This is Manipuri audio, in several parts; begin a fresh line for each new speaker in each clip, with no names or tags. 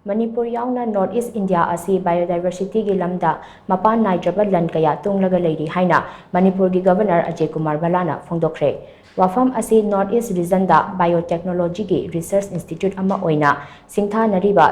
Manipur yauna Northeast India asi biodiversity gi lamda mapan naidraba lan kaya tunglaga leiri haina Manipur gi Governor Ajay Kumar Bhalana phongdokre wafam asi Northeast region da biotechnology gi research institute ama oina singtha nariba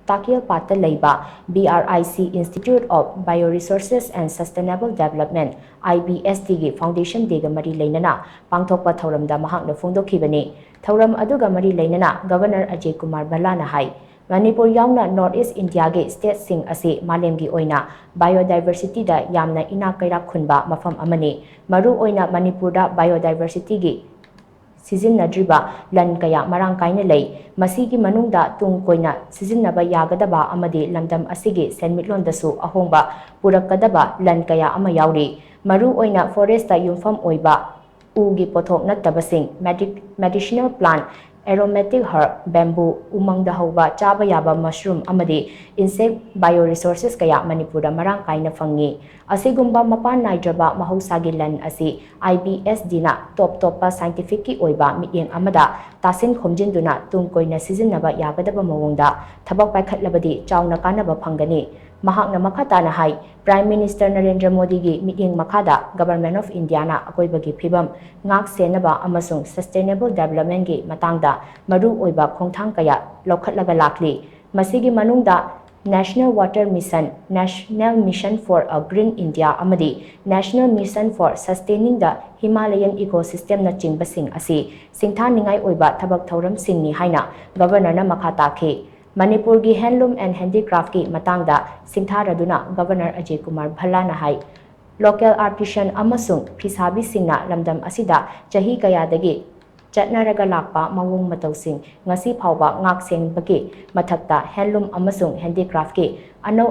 Takil Pata Leiba BRIC Institute of Bioresources and Sustainable Development IBSD gi Foundation de ga mari leinana pangthokpa thoram da mahak na phongdokhibani thoram aduga mari leinana Governor Ajay Kumar Bhalana hai Manipur yauna Northeast India gi state sing asi malem gi oina biodiversity da yamna ina kaira khunba mafam amani maru oina Manipur da biodiversity gi Sizinadriba lan kaya marang kaina lei masigi manungda tung koina sizinaba yagadaba amadi lamdam asigi senmitlon dasu ahongba purakadaba lan kaya ama yauri maru oina forest ta yumfam oiba ugi pothok nattabasing medicinal plant aromatic herb bamboo umangda hauba chaba yaba mushroom amadi insect bioresources kaya Manipura marang kaina fangi asigumba mapan naidraba mahausagi lan asi IBSD na top scientific ki oiba mityeng amada tasin khomjinduna tungkoina sizinaba yagadaba mawongda thabak paikhatlabadi chauna kanaba phangani mahakna makhata na hai Prime Minister Narendra Modi gi mityeng makhada Government of India na akoibagi phibam ngak senaba amasung sustainable development gi matangda maru oiba khongthang kaya lokhatlaga lakli masigi manungda National Water Mission, National Mission for a Green India amadi National Mission for Sustaining the Himalayan Ecosystem na chingbasing asi singtha ningai oiba thabak thoram singni haina Governor na makhata khi Manipur gi handloom and handicraft ki matangda singtha raduna Governor Ajay Kumar Bhalana hai local artisan amasung phisabi singna lamdam asida chahi kayadagi chatnaraga lakpa mawung matawsing ngasi phawba ngak sengbagi mathakta handloom amasung handicraft ki anau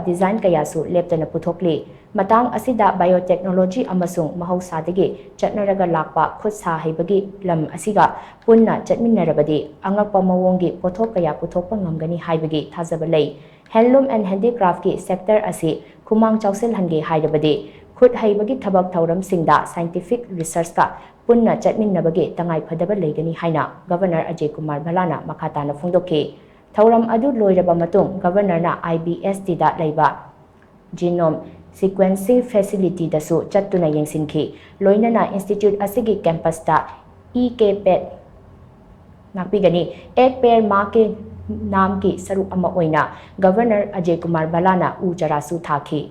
design kayasu leptana puthokli matang asida biotechnology amasung mahausadagi chatnaraga lakpa khutsa haibagi lam asiga punna chatminnarabadi angakpa mawonggi pothok kaya puthokpa ngamgani haibagi thajabalei handloom and handicraft ki sector asi khumang chawsel hange hairabadi khut haibagi thabak thauram singda scientific research ka punna chatminnabagi tangai phadaba leigani haina Governor Ajay Kumar Bhalana makhata na phongdokhi thauram adu loiraba matung Governor na IBSD da leiba genome sequencing facility dasu chattuna yengsinki loinana institute asigi campus da EKPET nakpigani ek pair ma ke naam ki saruk ama oina Governor Ajay Kumar Bhalana ujara su thakhi